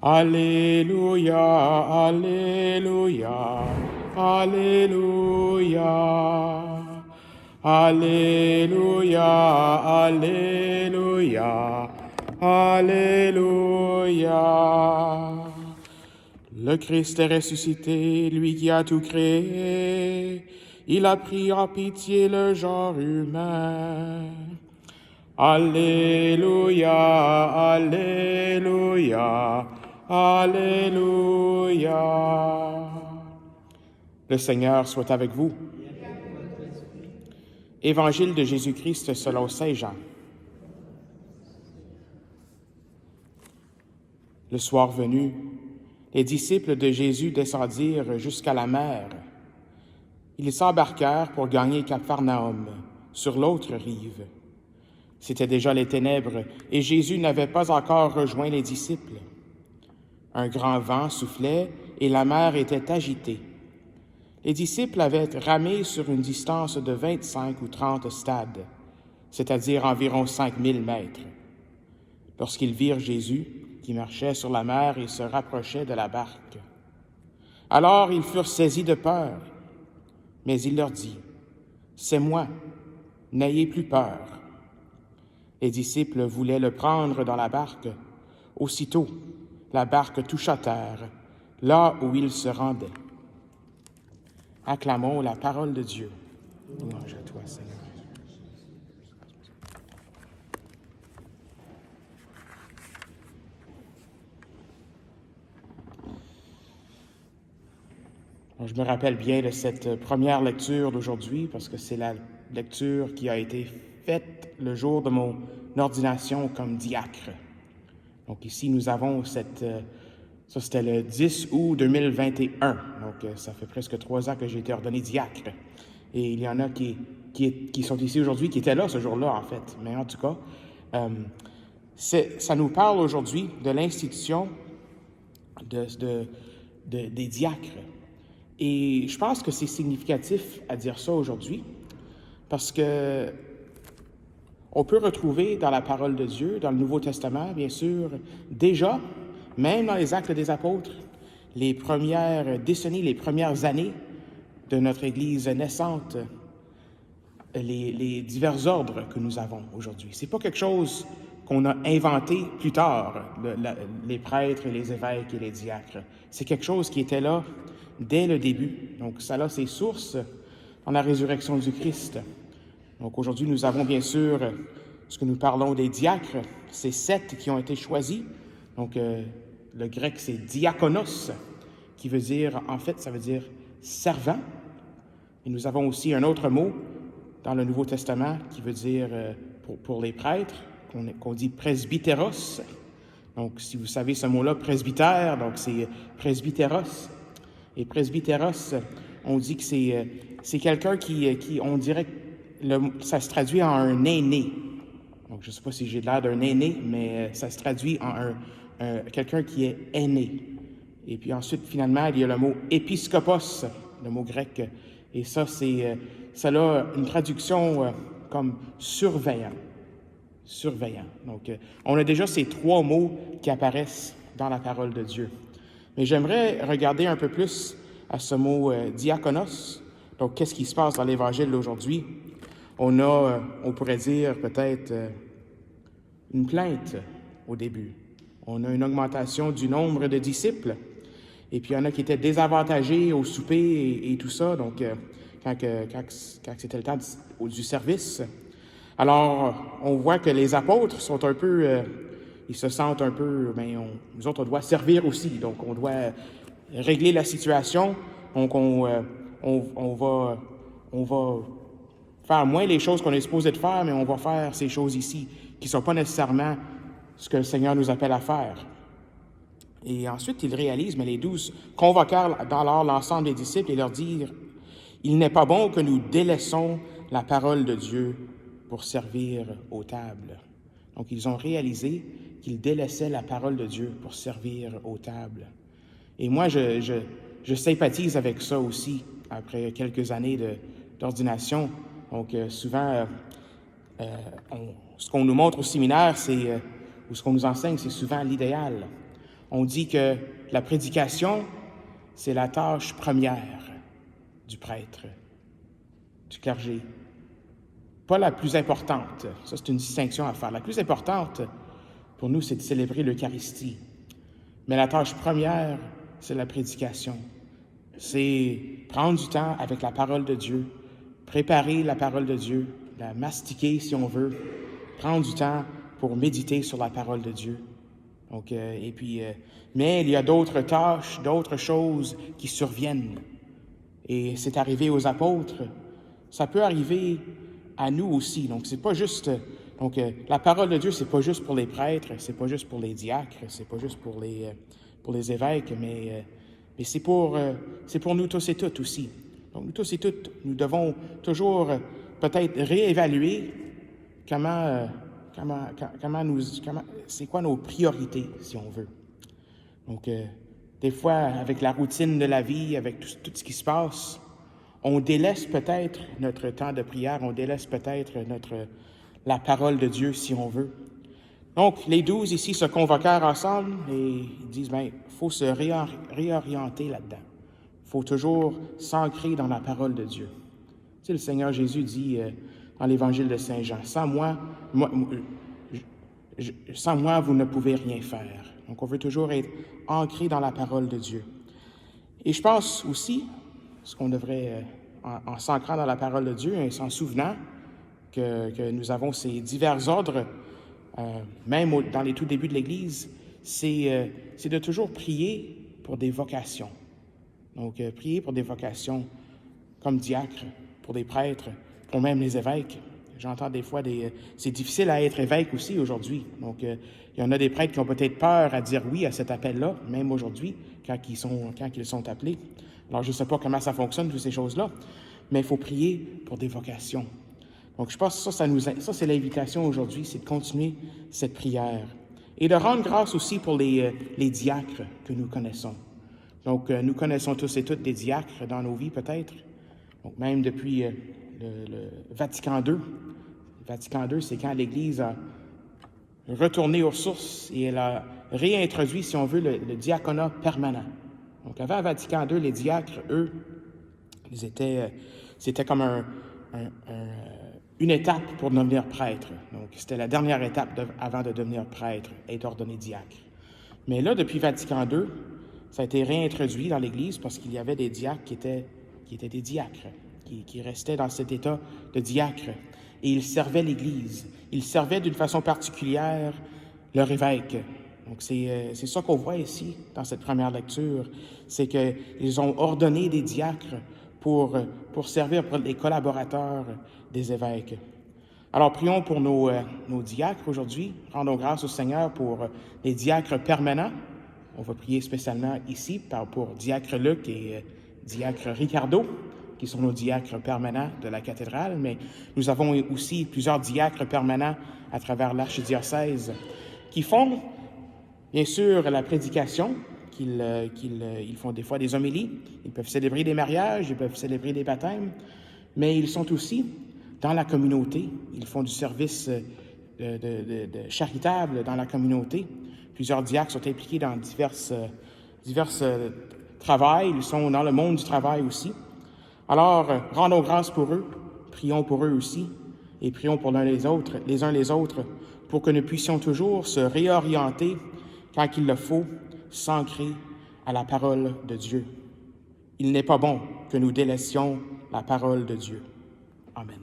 Alléluia, Alléluia, Alléluia. Alléluia, Alléluia, Alléluia. Le Christ est ressuscité, lui qui a tout créé. Il a pris en pitié le genre humain. Alléluia, Alléluia, Alléluia. Le Seigneur soit avec vous. Évangile de Jésus-Christ selon saint Jean. Le soir venu, les disciples de Jésus descendirent jusqu'à la mer. Ils s'embarquèrent pour gagner Capharnaüm, sur l'autre rive. C'étaient déjà les ténèbres, et Jésus n'avait pas encore rejoint les disciples. Un grand vent soufflait, et la mer était agitée. Les disciples avaient ramé sur une distance de 25 ou 30 stades, c'est-à-dire environ 5000 mètres. Lorsqu'ils virent Jésus, qui marchait sur la mer et se rapprochait de la barque. Alors ils furent saisis de peur, mais il leur dit, « C'est moi, n'ayez plus peur. » Les disciples voulaient le prendre dans la barque. Aussitôt, la barque toucha terre, là où il se rendait. Acclamons la parole de Dieu. Louange à toi, Seigneur. Je me rappelle bien de cette première lecture d'aujourd'hui parce que c'est la lecture qui a été faite le jour de mon ordination comme diacre. Donc ici, nous avons ça c'était le 10 août 2021. Donc ça fait presque 3 ans que j'ai été ordonné diacre. Et il y en a qui sont ici aujourd'hui, qui étaient là ce jour-là en fait. Mais en tout cas, ça nous parle aujourd'hui de l'institution des diacres. Et je pense que c'est significatif à dire ça aujourd'hui parce que on peut retrouver dans la parole de Dieu, dans le Nouveau Testament, bien sûr, déjà, même dans les Actes des Apôtres, les premières décennies, les premières années de notre Église naissante, les divers ordres que nous avons aujourd'hui. C'est pas quelque chose qu'on a inventé plus tard, les prêtres et les évêques et les diacres. C'est quelque chose qui était là dès le début. Donc, ça a ses sources dans la résurrection du Christ. Donc, aujourd'hui, nous avons bien sûr, ce que nous parlons des diacres, ces 7 qui ont été choisis. Donc, le grec, c'est diakonos, qui veut dire, en fait, ça veut dire servant. Et nous avons aussi un autre mot dans le Nouveau Testament qui veut dire, pour les prêtres, qu'on dit presbyteros. Donc, si vous savez ce mot-là, presbytère, donc c'est presbyteros. Et presbyteros, on dit que c'est quelqu'un qui on dirait que ça se traduit en un aîné. Donc, je ne sais pas si j'ai l'air d'un aîné, mais ça se traduit en quelqu'un qui est aîné. Et puis ensuite, finalement, il y a le mot épiscopos, le mot grec. Et ça, ça a une traduction comme surveillant. Surveillant. Donc, on a déjà ces 3 mots qui apparaissent dans la parole de Dieu. Mais j'aimerais regarder un peu plus à ce mot diakonos. Donc, qu'est-ce qui se passe dans l'Évangile d'aujourd'hui? On pourrait dire peut-être une plainte au début. On a une augmentation du nombre de disciples. Et puis, il y en a qui étaient désavantagés au souper et tout ça. Donc, quand c'était le temps du service. Alors, on voit que les apôtres sont un peu... ils se sentent un peu, nous autres, on doit servir aussi. Donc, on doit régler la situation. Donc, on va faire moins les choses qu'on est supposé de faire, mais on va faire ces choses ici, qui ne sont pas nécessairement ce que le Seigneur nous appelle à faire. Et ensuite, ils réalisent, mais les 12 convoquèrent alors l'ensemble des disciples et leur dirent, « Il n'est pas bon que nous délaissons la parole de Dieu pour servir aux tables. » Donc, ils ont réalisé qu'ils délaissaient la parole de Dieu pour servir aux tables. Et moi, je sympathise avec ça aussi, après quelques années d'ordination. Donc, souvent, ce qu'on nous montre au séminaire, ou ce qu'on nous enseigne, c'est souvent l'idéal. On dit que la prédication, c'est la tâche première du prêtre, du clergé. Pas la plus importante, ça c'est une distinction à faire. La plus importante pour nous, c'est de célébrer l'Eucharistie. Mais la tâche première, c'est la prédication. C'est prendre du temps avec la parole de Dieu, préparer la parole de Dieu, la mastiquer si on veut, prendre du temps pour méditer sur la parole de Dieu. Donc, mais il y a d'autres tâches, d'autres choses qui surviennent. Et c'est arrivé aux apôtres. Ça peut arriver à nous aussi. Donc, c'est pas juste. Donc, la parole de Dieu, c'est pas juste pour les prêtres, c'est pas juste pour les diacres, c'est pas juste pour les évêques, mais c'est pour nous tous et toutes aussi. Donc, nous tous et toutes, nous devons toujours peut-être réévaluer c'est quoi nos priorités, si on veut. Donc, des fois, avec la routine de la vie, avec tout ce qui se passe, on délaisse peut-être notre temps de prière, on délaisse peut-être la parole de Dieu, si on veut. Donc, les 12 ici se convoquèrent ensemble et ils disent, il faut se réorienter là-dedans. Il faut toujours s'ancrer dans la parole de Dieu. Tu sais, le Seigneur Jésus dit dans l'Évangile de Saint Jean, sans moi, vous ne pouvez rien faire. Donc, on veut toujours être ancré dans la parole de Dieu. Et je pense aussi, ce qu'on devrait, en s'ancrant dans la parole de Dieu et s'en souvenant que nous avons ces divers ordres, même dans les tout débuts de l'Église, c'est de toujours prier pour des vocations. Donc, prier pour des vocations comme diacre, pour des prêtres, pour même les évêques. J'entends des fois c'est difficile à être évêque aussi aujourd'hui. Donc, il y en a des prêtres qui ont peut-être peur à dire oui à cet appel-là, même aujourd'hui, quand ils sont appelés. Alors, je ne sais pas comment ça fonctionne, toutes ces choses-là, mais il faut prier pour des vocations. Donc, je pense que ça c'est l'invitation aujourd'hui, c'est de continuer cette prière. Et de rendre grâce aussi pour les diacres que nous connaissons. Donc, nous connaissons tous et toutes des diacres dans nos vies, peut-être. Donc, même depuis le Vatican II. Le Vatican II, c'est quand l'Église a retourné aux sources et elle a réintroduit, si on veut, le diaconat permanent. Donc, avant le Vatican II, les diacres, eux, c'était comme une étape pour devenir prêtre. Donc, c'était la dernière étape avant de devenir prêtre, être ordonné diacre. Mais là, depuis Vatican II, ça a été réintroduit dans l'Église parce qu'il y avait des diacres qui étaient des diacres, qui restaient dans cet état de diacre. Et ils servaient l'Église. Ils servaient d'une façon particulière leur évêque. Donc, c'est ça qu'on voit ici, dans cette première lecture. C'est qu'ils ont ordonné des diacres pour servir pour les collaborateurs des évêques. Alors, prions pour nos diacres aujourd'hui. Rendons grâce au Seigneur pour les diacres permanents. On va prier spécialement ici pour diacre Luc et diacre Ricardo, qui sont nos diacres permanents de la cathédrale, mais nous avons aussi plusieurs diacres permanents à travers l'archidiocèse qui font, bien sûr, la prédication, ils font des fois des homélies, ils peuvent célébrer des mariages, ils peuvent célébrer des baptêmes, mais ils sont aussi dans la communauté, ils font du service de charitable dans la communauté. Plusieurs diacres sont impliqués dans divers travails, ils sont dans le monde du travail aussi. Alors, rendons grâce pour eux, prions pour eux aussi, et prions pour les uns les autres, pour que nous puissions toujours se réorienter quand il le faut, s'ancrer à la parole de Dieu. Il n'est pas bon que nous délaissions la parole de Dieu. Amen.